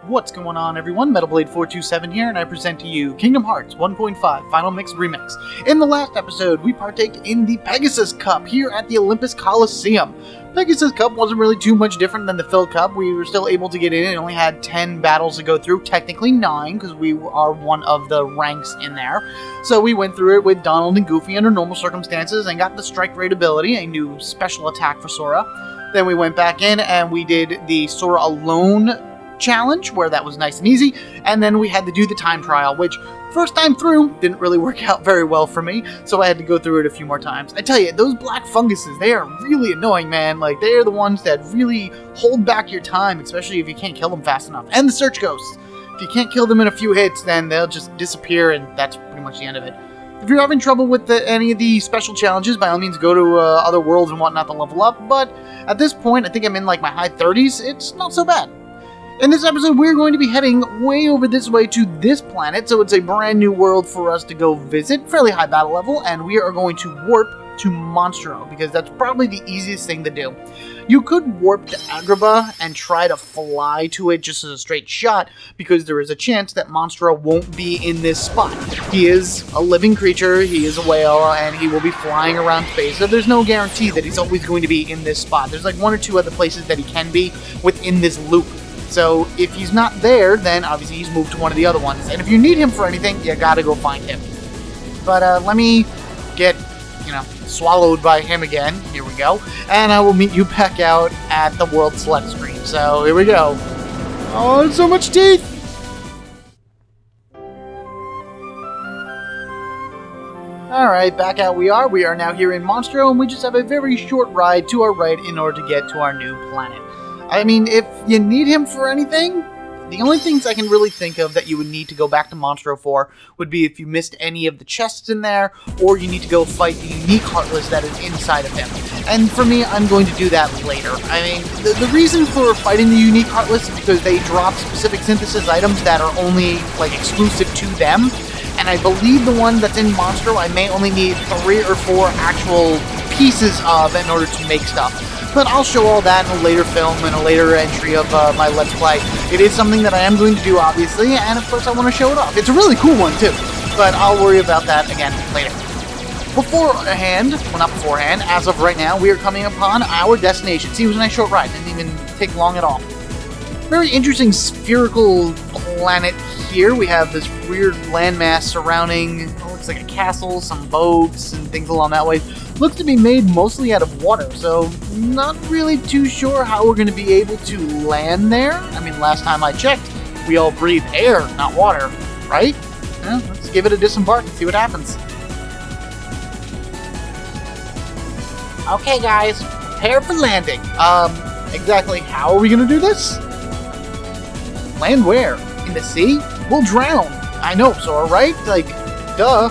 What's going on, everyone? MetalBlade427 here, and I present to you Kingdom Hearts 1.5 Final Mix Remix. In the last episode, we partake in the Pegasus Cup here at the Olympus Coliseum. Pegasus Cup wasn't really too much different than the Phil Cup. We were still able to get in. It only had 10 battles to go through, technically 9, because we are one of the ranks in there. So we went through it with Donald and Goofy under normal circumstances and got the Strike Rate ability, a new special attack for Sora. Then we went back in and we did the Sora Alone challenge, where that was nice and easy, and then we had to do the time trial, which first time through didn't really work out very well for me, so I had to go through it a few more times. I tell you, those black funguses, they are really annoying, man. Like, they are the ones that really hold back your time, especially if you can't kill them fast enough. And the search ghosts, if you can't kill them in a few hits, then they'll just disappear, and that's pretty much the end of it. If you're having trouble with any of the special challenges, by all means go to other worlds and whatnot to level up, but at this point, I think I'm in like my high 30s, it's not so bad. In this episode, we're going to be heading way over this way to this planet, so it's a brand new world for us to go visit, fairly high battle level, and we are going to warp to Monstro, because that's probably the easiest thing to do. You could warp to Agrabah and try to fly to it just as a straight shot, because there is a chance that Monstro won't be in this spot. He is a living creature, he is a whale, and he will be flying around space, so there's no guarantee that he's always going to be in this spot. There's like one or two other places that he can be within this loop. So if he's not there, then obviously he's moved to one of the other ones. And if you need him for anything, you gotta go find him. But let me get, swallowed by him again. Here we go. And I will meet you back out at the World Select screen. So here we go. Oh, so much teeth! Alright, back out we are. We are now here in Monstro, and we just have a very short ride to our right in order to get to our new planet. I mean, if you need him for anything, the only things I can really think of that you would need to go back to Monstro for would be if you missed any of the chests in there, or you need to go fight the unique Heartless that is inside of him. And for me, I'm going to do that later. I mean, the reason for fighting the unique Heartless is because they drop specific synthesis items that are only, exclusive to them. And I believe the one that's in Monstro, I may only need 3 or 4 actual pieces of in order to make stuff. But I'll show all that in a later film, in a later entry of my Let's Play. It is something that I am going to do, obviously, and of course I want to show it off. It's a really cool one, too, but I'll worry about that again later. Not beforehand, as of right now, we are coming upon our destination. See, it was a nice short ride. Didn't even take long at all. Very interesting spherical planet here. We have this weird landmass surrounding, looks like a castle, some boats, and things along that way. Looks to be made mostly out of water, so not really too sure how we're going to be able to land there. I mean, last time I checked, we all breathe air, not water, right? Yeah, let's give it a disembark and see what happens. Okay, guys, prepare for landing. Exactly how are we going to do this? Land where? In the sea? We'll drown. I know, Sora, right? Duh.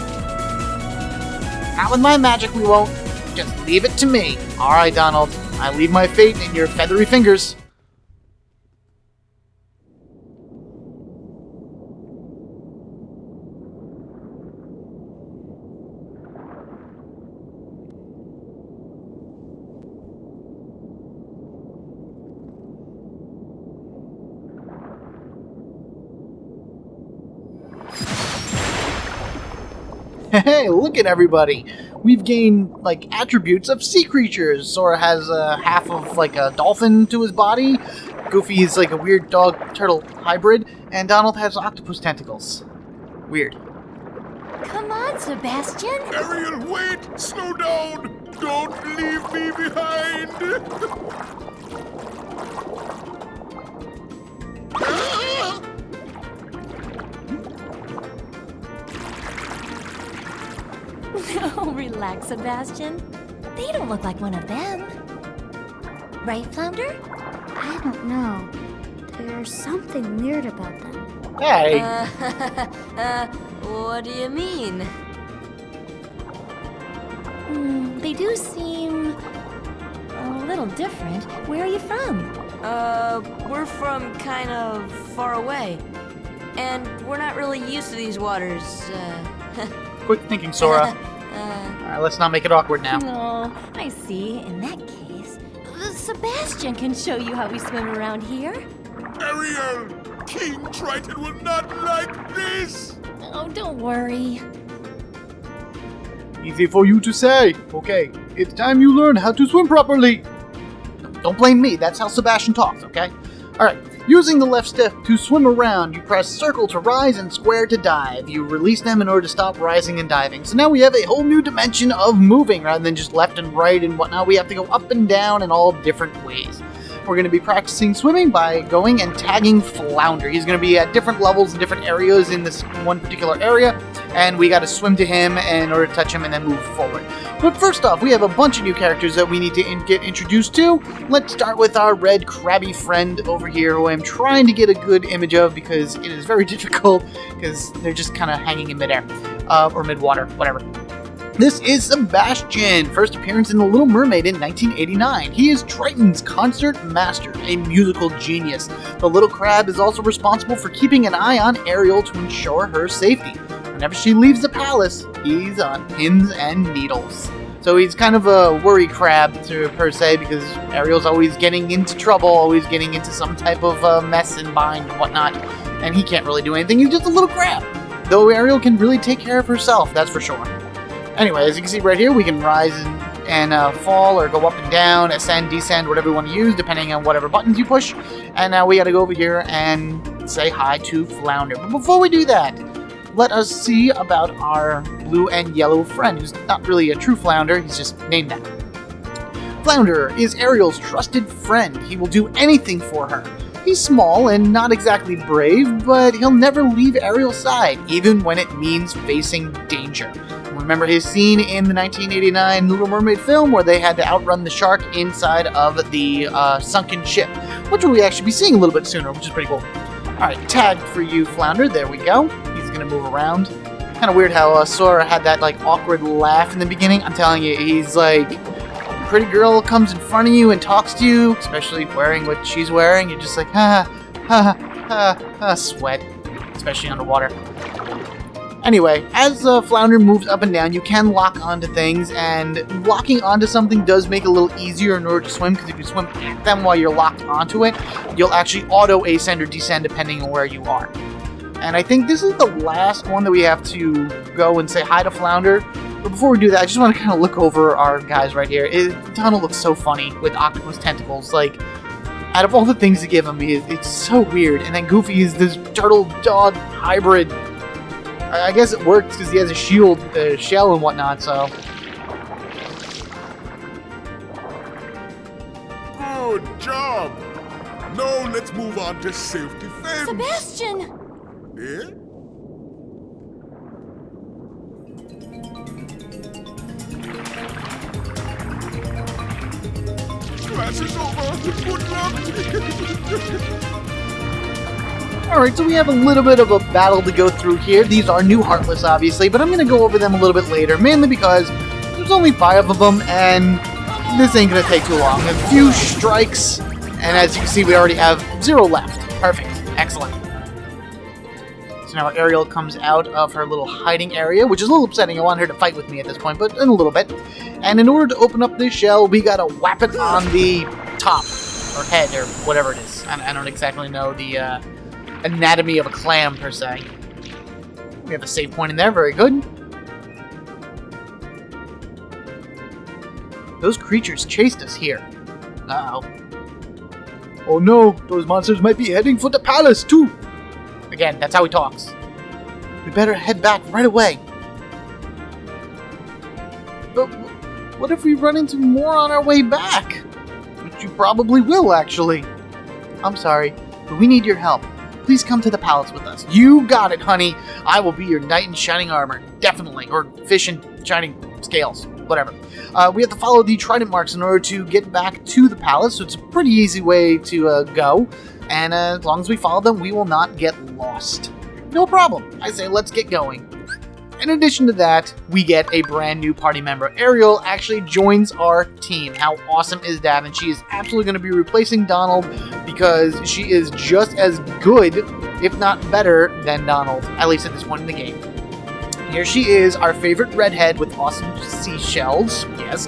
Not with my magic, we won't. Just leave it to me. Alright, Donald. I leave my fate in your feathery fingers. Hey, look at everybody! We've gained, attributes of sea creatures. Sora has half of, a dolphin to his body. Goofy is, a weird dog-turtle hybrid. And Donald has octopus tentacles. Weird. Come on, Sebastian! Ariel, wait! Slow down! Don't leave me behind! Oh, relax, Sebastian. They don't look like one of them. Right, Flounder? I don't know. There's something weird about them. Hey! What do you mean? They do seem a little different. Where are you from? We're from kind of far away. And we're not really used to these waters, Quick thinking, Sora. Alright, let's not make it awkward now. Oh, I see. In that case, Sebastian can show you how we swim around here. Ariel! King Triton will not like this! Oh, don't worry. Easy for you to say. Okay, it's time you learn how to swim properly. Don't blame me, that's how Sebastian talks, okay? Alright, using the left stick to swim around, you press circle to rise and square to dive. You release them in order to stop rising and diving. So now we have a whole new dimension of moving rather than just left and right and whatnot. We have to go up and down in all different ways. We're going to be practicing swimming by going and tagging Flounder. He's going to be at different levels in different areas in this one particular area, and we got to swim to him in order to touch him and then move forward. But first off, we have a bunch of new characters that we need to get introduced to. Let's start with our red crabby friend over here, who I'm trying to get a good image of because it is very difficult because they're just kind of hanging in midair, or mid-water, whatever. This is Sebastian, first appearance in The Little Mermaid in 1989. He is Triton's concert master, a musical genius. The little crab is also responsible for keeping an eye on Ariel to ensure her safety. Whenever she leaves the palace, he's on pins and needles. So he's kind of a worry crab, per se, because Ariel's always getting into trouble, always getting into some type of mess and bind and whatnot, and he can't really do anything. He's just a little crab. Though Ariel can really take care of herself, that's for sure. Anyway, as you can see right here, we can rise and fall or go up and down, ascend, descend, whatever you want to use, depending on whatever buttons you push. And now we got to go over here and say hi to Flounder. But before we do that, let us see about our blue and yellow friend, who's not really a true Flounder, he's just named that. Flounder is Ariel's trusted friend. He will do anything for her. He's small and not exactly brave, but he'll never leave Ariel's side, even when it means facing danger. Remember his scene in the 1989 Little Mermaid film where they had to outrun the shark inside of the sunken ship, which we'll actually be seeing a little bit sooner, which is pretty cool. Alright, tagged for you, Flounder. There we go. He's going to move around. Kind of weird how Sora had that like awkward laugh in the beginning. I'm telling you, he's like, a pretty girl comes in front of you and talks to you, especially wearing what she's wearing. You're just like, sweat, especially underwater. Anyway, as Flounder moves up and down, you can lock onto things, and locking onto something does make it a little easier in order to swim, because if you swim at them while you're locked onto it, you'll actually auto-ascend or descend depending on where you are. And I think this is the last one that we have to go and say hi to Flounder. But before we do that, I just want to kind of look over our guys right here. Donald looks so funny with octopus tentacles. Like, out of all the things to give him, it's so weird. And then Goofy is this turtle-dog hybrid. I guess it works because he has a shield, shell and whatnot, so. Good job! Now let's move on to self-defense. Sebastian! Eh? Class is over. Good luck. Alright, so we have a little bit of a battle to go through here. These are new Heartless, obviously, but I'm going to go over them a little bit later, mainly because there's only 5 of them, and this ain't going to take too long. A few strikes, and as you can see, we already have 0 left. Perfect. Excellent. So now Ariel comes out of her little hiding area, which is a little upsetting. I want her to fight with me at this point, but in a little bit. And in order to open up this shell, we got to whap it on the top, or head, or whatever it is. I don't exactly know the anatomy of a clam, per se. We have a save point in there, very good. Those creatures chased us here. Uh-oh. Oh no, those monsters might be heading for the palace, too! Again, that's how he talks. We better head back right away. But what if we run into more on our way back? Which you probably will, actually. I'm sorry, but we need your help. Please come to the palace with us. You got it, honey. I will be your knight in shining armor. Definitely. Or fish in shining scales. Whatever. We have to follow the trident marks in order to get back to the palace, so it's a pretty easy way to go. And as long as we follow them, we will not get lost. No problem. I say let's get going. In addition to that, we get a brand new party member. Ariel actually joins our team. How awesome is that? And she is absolutely going to be replacing Donald because she is just as good, if not better, than Donald, at least at this point in the game. Here she is, our favorite redhead with awesome seashells. Yes.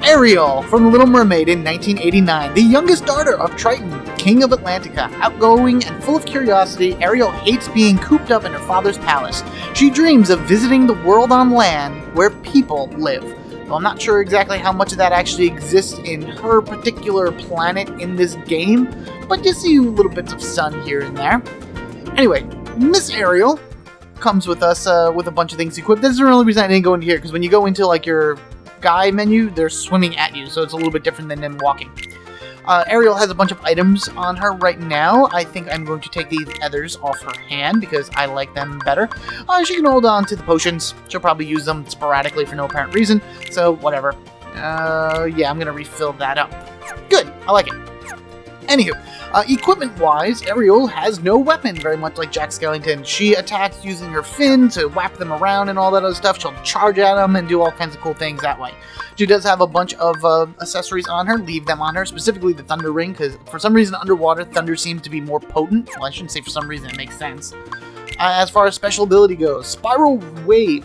Ariel from The Little Mermaid in 1989, the youngest daughter of Triton. king of Atlantica. Outgoing and full of curiosity, Ariel hates being cooped up in her father's palace. She dreams of visiting the world on land where people live. Well, I'm not sure exactly how much of that actually exists in her particular planet in this game, but you see little bits of sun here and there. Anyway, Miss Ariel comes with us with a bunch of things equipped. This is the only reason I didn't go into here, because when you go into like your guy menu, they're swimming at you, so it's a little bit different than them walking. Ariel has a bunch of items on her right now. I think I'm going to take these others off her hand because I like them better. She can hold on to the potions. She'll probably use them sporadically for no apparent reason, so whatever. Yeah, I'm going to refill that up. Good, I like it. Anywho, equipment-wise, Ariel has no weapon, very much like Jack Skellington. She attacks using her fin to whap them around and all that other stuff. She'll charge at them and do all kinds of cool things that way. She does have a bunch of accessories on her, leave them on her, specifically the Thunder Ring, because for some reason underwater, thunder seems to be more potent. Well, I shouldn't say for some reason, it makes sense. As far as special ability goes, Spiral Wave.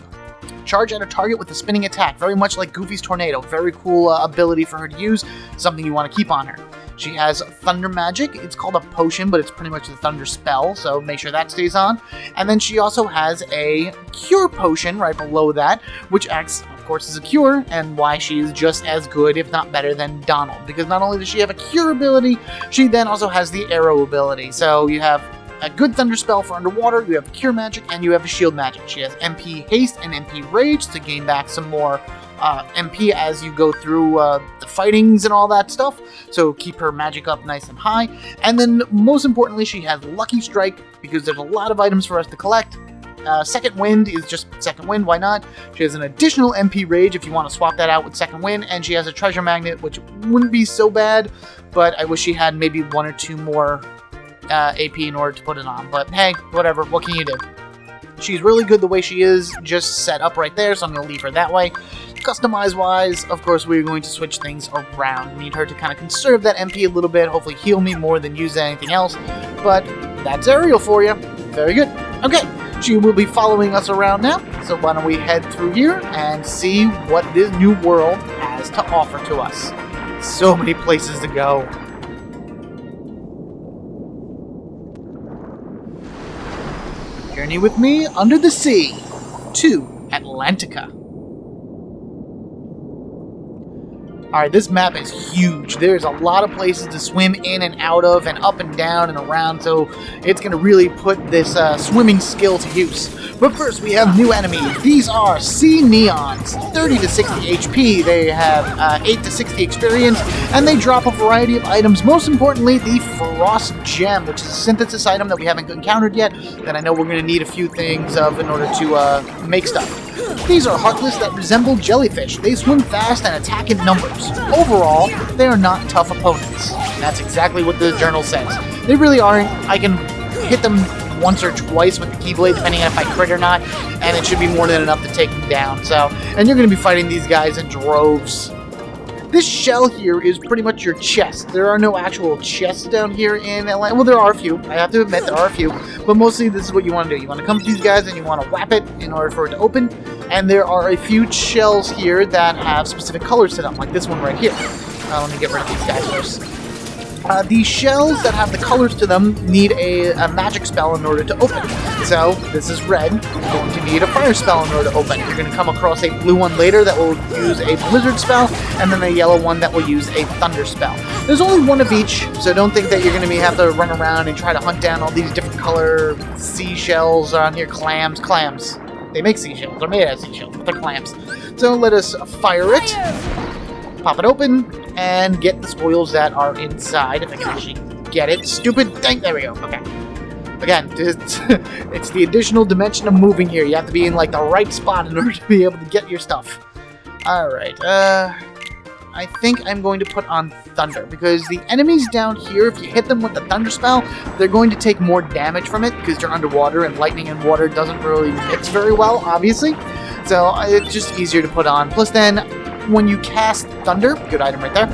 Charge at a target with a spinning attack, very much like Goofy's Tornado. Very cool ability for her to use, something you want to keep on her. She has Thunder Magic. It's called a potion, but it's pretty much the Thunder spell, so make sure that stays on. And then she also has a Cure Potion right below that, which acts, of course, as a cure, and why she is just as good, if not better, than Donald. Because not only does she have a cure ability, she then also has the arrow ability. So you have a good Thunder spell for underwater, you have Cure Magic, and you have a Shield Magic. She has MP Haste and MP Rage to gain back some more MP as you go through the fightings and all that stuff, so keep her magic up nice and high. And then most importantly, she has Lucky Strike, because there's a lot of items for us to collect. Second Wind is just Second Wind, why not? She has an additional MP Rage if you want to swap that out with Second Wind, and she has a Treasure Magnet, which wouldn't be so bad, but I wish she had maybe one or two more AP in order to put it on. But hey, whatever, what can you do? She's really good the way she is, just set up right there, so I'm going to leave her that way. Customize-wise, of course, we're going to switch things around. Need her to kind of conserve that MP a little bit, hopefully heal me more than use anything else. But that's Ariel for you. Very good. Okay, she will be following us around now, so why don't we head through here and see what this new world has to offer to us. So many places to go. Journey with me under the sea to Atlantica. Alright, this map is huge. There's a lot of places to swim in and out of and up and down and around, so it's going to really put this swimming skill to use. But first, we have new enemies. These are Sea Neons, 30 to 60 HP. They have 8 to 60 experience, and they drop a variety of items. Most importantly, the Frost Gem, which is a synthesis item that we haven't encountered yet, that I know we're going to need a few things of in order to make stuff. These are Heartless that resemble jellyfish. They swim fast and attack in numbers. Overall, they are not tough opponents. That's exactly what the journal says. They really aren't. I can hit them once or twice with the Keyblade, depending on if I crit or not, and it should be more than enough to take them down. So, and you're going to be fighting these guys in droves. This shell here is pretty much your chest. There are no actual chests down here in Atlanta. Well, there are a few. I have to admit, there are a few. But mostly, this is what you want to do. You want to come to these guys and you want to whap it in order for it to open. And there are a few shells here that have specific colors to them, like this one right here. Let me get rid of these guys first. These shells that have the colors to them need a magic spell in order to open. So, this is red. You're going to need a fire spell in order to open. You're going to come across a blue one later that will use a blizzard spell, and then a yellow one that will use a thunder spell. There's only one of each, so don't think that you're going to have to run around and try to hunt down all these different color seashells around here. Clams. They make seashells. They're made out of seashells, but they're clams. So, let us fire it. Pop it open, and get the spoils that are inside, if I can actually get it. Stupid thing! There we go, okay. Again, it's the additional dimension of moving here. You have to be in, like, the right spot in order to be able to get your stuff. Alright, I think I'm going to put on Thunder, because the enemies down here, if you hit them with the Thunder spell, they're going to take more damage from it, because you're underwater, and lightning and water doesn't really mix very well, obviously. So, it's just easier to put on. Plus then, when you cast Thunder, good item right there,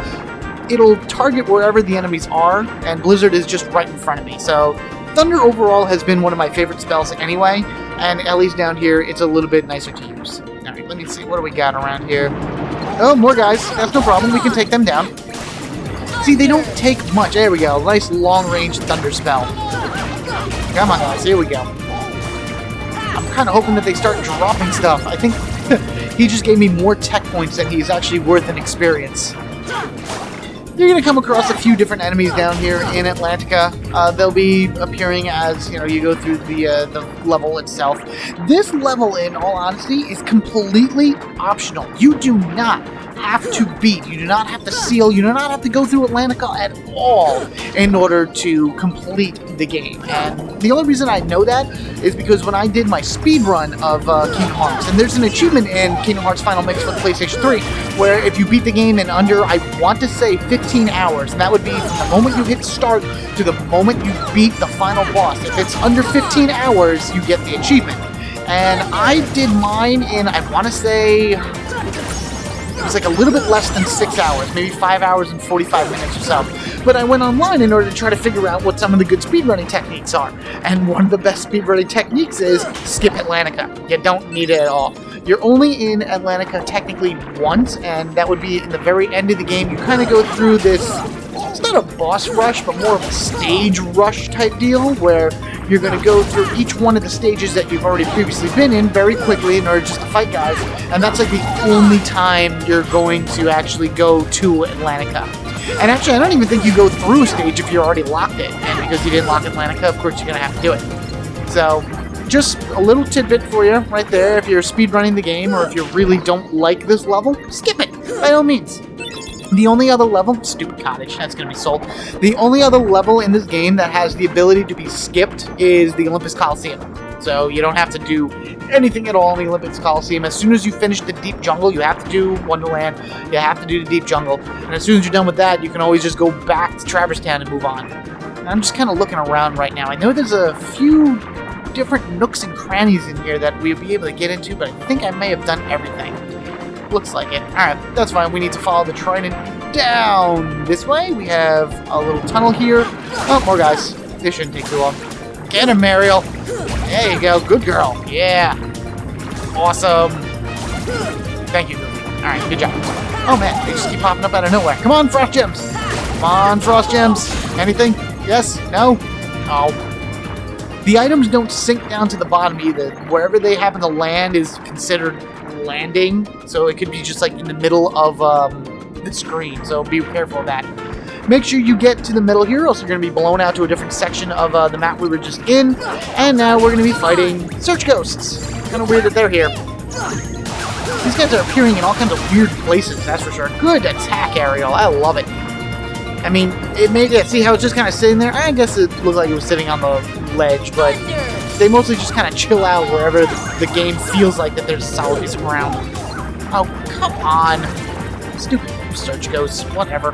it'll target wherever the enemies are, and Blizzard is just right in front of me. So Thunder overall has been one of my favorite spells anyway, and at least down here, it's a little bit nicer to use. Alright, let me see, what do we got around here? Oh, more guys. That's no problem, we can take them down. See, they don't take much. There we go. Nice long-range thunder spell. Come on, guys. Here we go. I'm kind of hoping that they start dropping stuff. I think he just gave me more tech points than he's actually worth in experience. You're going to come across a few different enemies down here in Atlantica. They'll be appearing as, you go through the level itself. This level, in all honesty, is completely optional. You do not have to beat, you do not have to seal, you do not have to go through Atlantica at all in order to complete the game. And the only reason I know that is because when I did my speed run of Kingdom Hearts, and there's an achievement in Kingdom Hearts Final Mix for the PlayStation 3 where if you beat the game in under, I want to say 15 hours, and that would be from the moment you hit start to the moment you beat the final boss. If it's under 15 hours, you get the achievement. And I did mine in, I want to say, it was like a little bit less than 6 hours, maybe 5 hours and 45 minutes or so. But I went online in order to try to figure out what some of the good speedrunning techniques are. And one of the best speedrunning techniques is skip Atlantica. You don't need it at all. You're only in Atlantica technically once, and that would be in the very end of the game. You kind of go through this, it's not a boss rush, but more of a stage rush type deal, where you're going to go through each one of the stages that you've already previously been in very quickly in order just to fight guys, and that's like the only time you're going to actually go to Atlantica. And actually, I don't even think you go through a stage if you're already locked it, and because you didn't lock Atlantica, of course you're going to have to do it. So, just a little tidbit for you right there. If you're speedrunning the game, or if you really don't like this level, skip it, by all means. The only other level, stupid cottage, that's going to be sold. The only other level in this game that has the ability to be skipped is the Olympus Coliseum. So you don't have to do anything at all in the Olympics Coliseum. As soon as you finish the Deep Jungle, you have to do Wonderland, you have to do the Deep Jungle, and as soon as you're done with that, you can always just go back to Traverse Town and move on. And I'm just kind of looking around right now. I know there's a few different nooks and crannies in here that we'll be able to get into, but I think I may have done everything. Looks like it. Alright, that's fine. We need to follow the trident down this way. We have a little tunnel here. Oh, more guys. This shouldn't take too long. Get him, Ariel. There you go. Good girl. Yeah. Awesome. Thank you, Goofy. Alright, good job. Oh, man. They just keep popping up out of nowhere. Come on, Frost Gems. Come on, Frost Gems. Anything? Yes? No? Oh. The items don't sink down to the bottom either. Wherever they happen to land is considered landing, so it could be just like in the middle of the screen, so be careful of that. Make sure you get to the middle here, or else you're going to be blown out to a different section of the map we were just in. And now we're going to be fighting Search Ghosts. Kind of weird that they're here. These guys are appearing in all kinds of weird places, that's for sure. Good attack, Ariel. I love it. I mean, it made it. See how it's just kind of sitting there? I guess it looked like it was sitting on the ledge, but they mostly just kind of chill out wherever the game feels like that there's a solid piece of ground. Oh, come on. Stupid Search Ghosts. Whatever.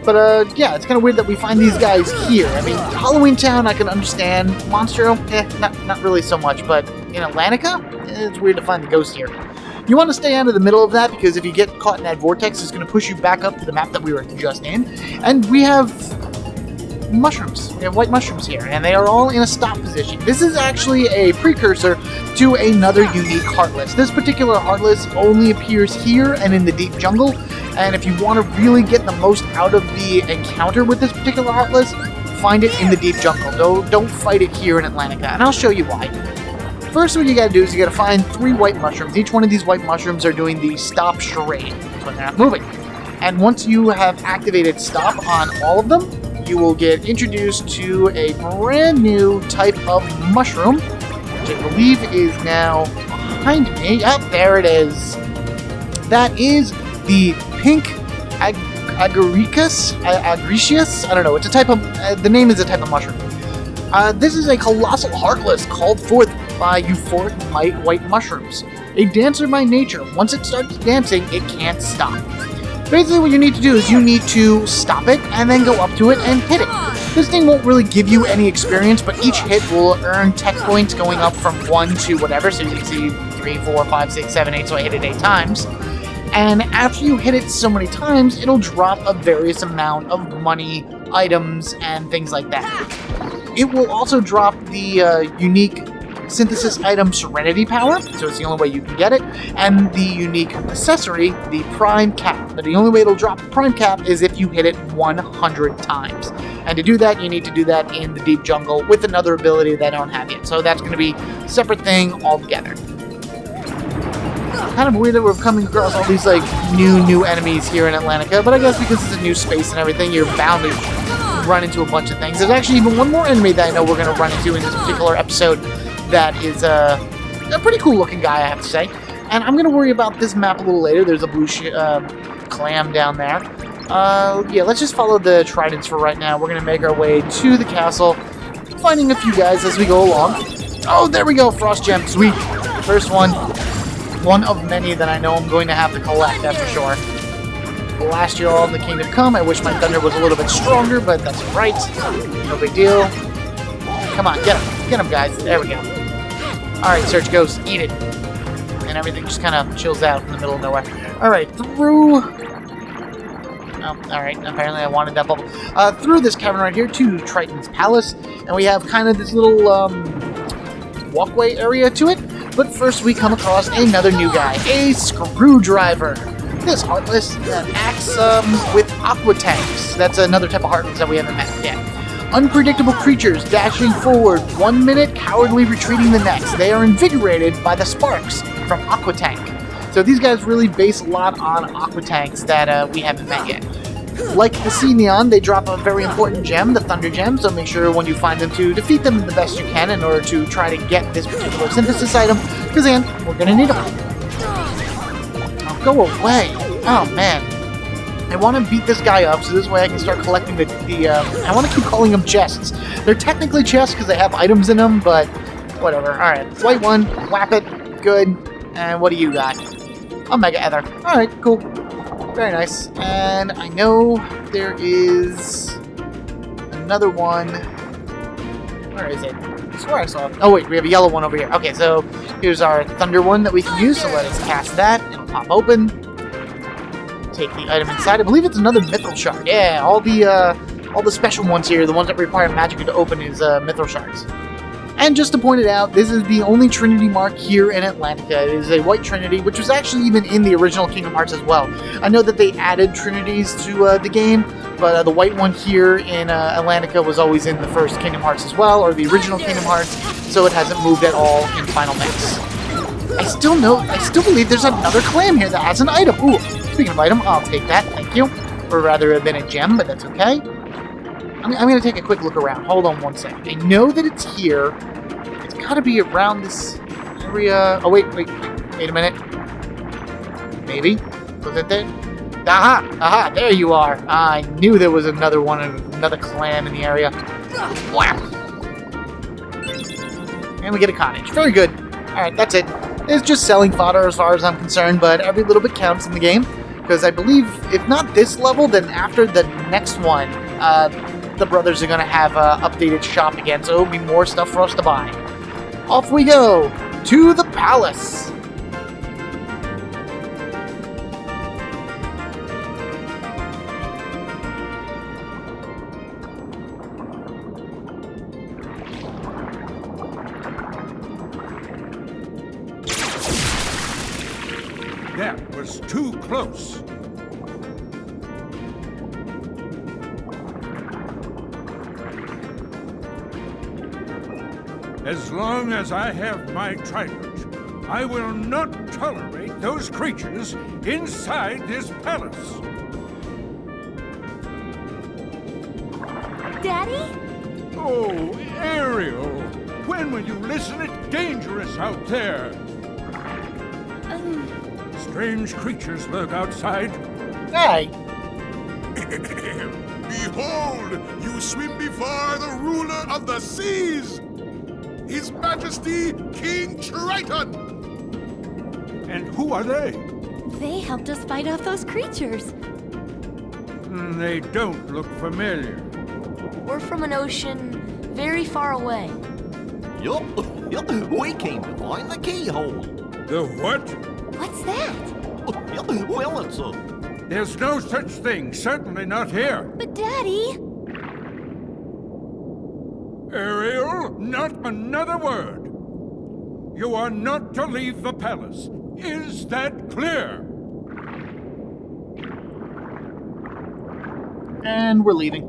But, yeah, it's kind of weird that we find these guys here. I mean, Halloween Town, I can understand. Monstro, not really so much. But in Atlantica, it's weird to find the ghost here. You want to stay out of the middle of that, because if you get caught in that vortex, it's going to push you back up to the map that we were just in. And we have mushrooms. We have white mushrooms here, and they are all in a stop position. This is actually a precursor to another unique Heartless. This particular Heartless only appears here and in the Deep Jungle, and if you want to really get the most out of the encounter with this particular Heartless, find it in the Deep Jungle. Don't fight it here in Atlantica, and I'll show you why. First, what you gotta do is you gotta find 3 white mushrooms. Each one of these white mushrooms are doing the stop charade when they're not moving. And once you have activated stop on all of them, you will get introduced to a brand new type of mushroom, which I believe is now behind me. Yep, there it is. That is the pink Agaricus? Agricius? I don't know. It's a type of. The name is a type of mushroom. This is a colossal Heartless called forth by euphoric white mushrooms. A dancer by nature. Once it starts dancing, it can't stop. Basically, what you need to do is you need to stop it and then go up to it and hit it. This thing won't really give you any experience, but each hit will earn tech points going up from 1 to whatever. So you can see 3, 4, 5, 6, 7, 8. So I hit it 8 times. And after you hit it so many times, it'll drop a various amount of money, items, and things like that. It will also drop the unique synthesis item Serenity Power, so it's the only way you can get it, and the unique accessory, the Prime Cap. But the only way it'll drop the Prime Cap is if you hit it 100 times. And to do that, you need to do that in the Deep Jungle with another ability that I don't have yet. So that's going to be a separate thing altogether. Kind of weird that we're coming across all these like new enemies here in Atlantica, but I guess because it's a new space and everything, you're bound to run into a bunch of things. There's actually even one more enemy that I know we're going to run into in this particular episode that is a pretty cool looking guy, I have to say. And I'm going to worry about this map a little later. There's a blue clam down there. Yeah, let's just follow the tridents for right now. We're going to make our way to the castle, finding a few guys as we go along. Oh, there we go, Frost Gem, sweet. First one. One of many that I know I'm going to have to collect, that's for sure. Last year, all in the Kingdom Come. I wish my thunder was a little bit stronger, but that's alright. No big deal. Come on, get him. Get him, guys. There we go. Alright, Search Ghost, eat it. And everything just kind of chills out in the middle of nowhere. Alright, through... Oh, alright, apparently I wanted that bubble. Through this cavern right here to Triton's Palace, and we have kind of this little, walkway area to it. But first we come across another new guy, a Screwdriver. This Heartless acts with aqua tanks. That's another type of Heartless that we haven't met yet. Unpredictable creatures dashing forward 1 minute, cowardly retreating the next. They are invigorated by the sparks from aqua tank. So these guys really base a lot on aqua tanks that we haven't met yet. Like the Sea Neon, they drop a very important gem, the Thunder Gem, so make sure when you find them to defeat them the best you can in order to try to get this particular synthesis item, because then we're going to need them. Oh, go away. Oh, man. I want to beat this guy up, so this way I can start collecting I want to keep calling them chests. They're technically chests because they have items in them, but whatever. Alright, white one, whap it, good. And what do you got? A Mega Ether. Alright, cool. Very nice. And I know there is another one. Where is it? I swear I saw it. Oh wait, we have a yellow one over here. Okay, so here's our thunder one that we can use. So let us cast that. It'll pop open. Take the item inside. I believe it's another Mithril Shard. Yeah, all the special ones here, the ones that require magic to open, is Mithril Shards. And just to point it out, this is the only Trinity mark here in Atlantica. It is a white Trinity, which was actually even in the original Kingdom Hearts as well. I know that they added Trinities to the game, but the white one here in Atlantica was always in the first Kingdom Hearts as well, or the original Kingdom Hearts, so it hasn't moved at all in Final Mix. I still believe there's another clam here that has an item. Ooh, speaking of item, I'll take that, thank you. Or rather, have been a gem, but that's okay. I'm going to take a quick look around. Hold on one second. I know that it's here. It's got to be around this area. Oh, wait a minute. Maybe? Was it there? Aha, there you are. I knew there was another clam in the area. Whap! And we get a cottage. Very good. Alright, that's it. It's just selling fodder as far as I'm concerned, but every little bit counts in the game. Because I believe, if not this level, then after the next one, the brothers are going to have an updated shop again, so it'll be more stuff for us to buy. Off we go to the palace. That was too close. As long as I have my trident, I will not tolerate those creatures inside this palace. Daddy? Oh, Ariel, when will you listen? It's dangerous out there. Strange creatures lurk outside. Hey. Behold, you swim before the ruler of the seas, His Majesty King Triton. And who are they? They helped us fight off those creatures. They don't look familiar. We're from an ocean very far away. Yup, we came to find the keyhole. The what? What's that? Well, it's a... There's no such thing, certainly not here. But Daddy... Ariel, not another word. You are not to leave the palace. Is that clear? And we're leaving.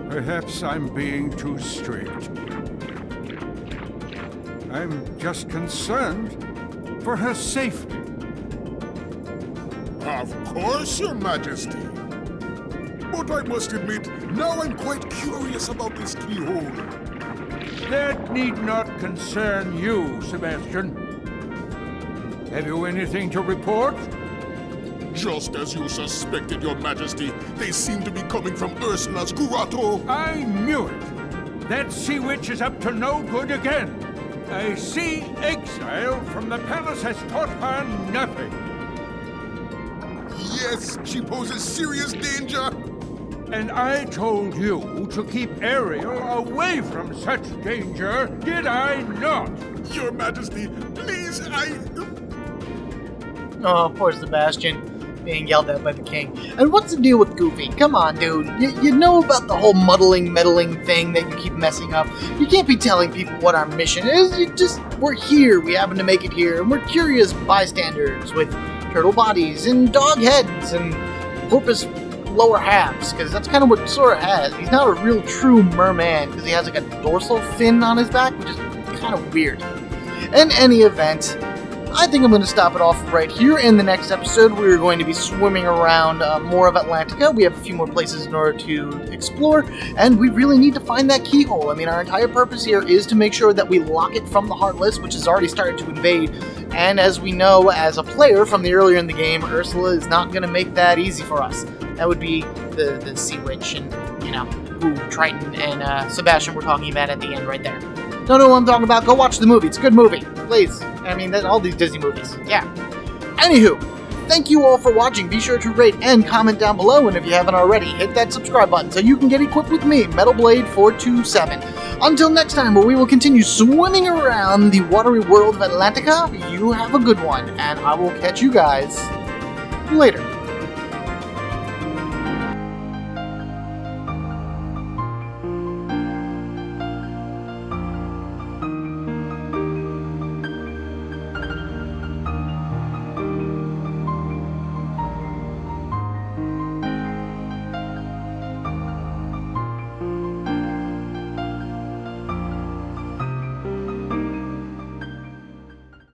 Perhaps I'm being too strict. I'm just concerned for her safety. Of course, Your Majesty. But I must admit, now I'm quite curious about this keyhole. That need not concern you, Sebastian. Have you anything to report? Just as you suspected, Your Majesty, they seem to be coming from Ursula's grotto. I knew it. That sea witch is up to no good again. A sea exile from the palace has taught her nothing. Yes, she poses serious danger. And I told you to keep Ariel away from such danger, did I not? Your Majesty, please, Oh, poor Sebastian. Being yelled at by the king. And what's the deal with Goofy? Come on, dude. You know about the whole meddling thing that you keep messing up. You can't be telling people what our mission is. We're here. We happen to make it here. And we're curious bystanders with turtle bodies and dog heads and porpoise lower halves. Because that's kind of what Sora has. He's not a real true merman because he has like a dorsal fin on his back, which is kind of weird. In any event, I think I'm going to stop it off right here. In the next episode, we're going to be swimming around more of Atlantica. We have a few more places in order to explore, and we really need to find that keyhole. I mean, our entire purpose here is to make sure that we lock it from the Heartless, which has already started to invade. And as we know, as a player from the earlier in the game, Ursula is not going to make that easy for us. That would be the Sea Witch and, who Triton and Sebastian were talking about at the end right there. Don't know what I'm talking about? Go watch the movie. It's a good movie. Please. I mean, all these Disney movies. Yeah. Anywho, thank you all for watching. Be sure to rate and comment down below. And if you haven't already, hit that subscribe button so you can get equipped with me, MetalBlade427. Until next time, where we will continue swimming around the watery world of Atlantica, you have a good one. And I will catch you guys later.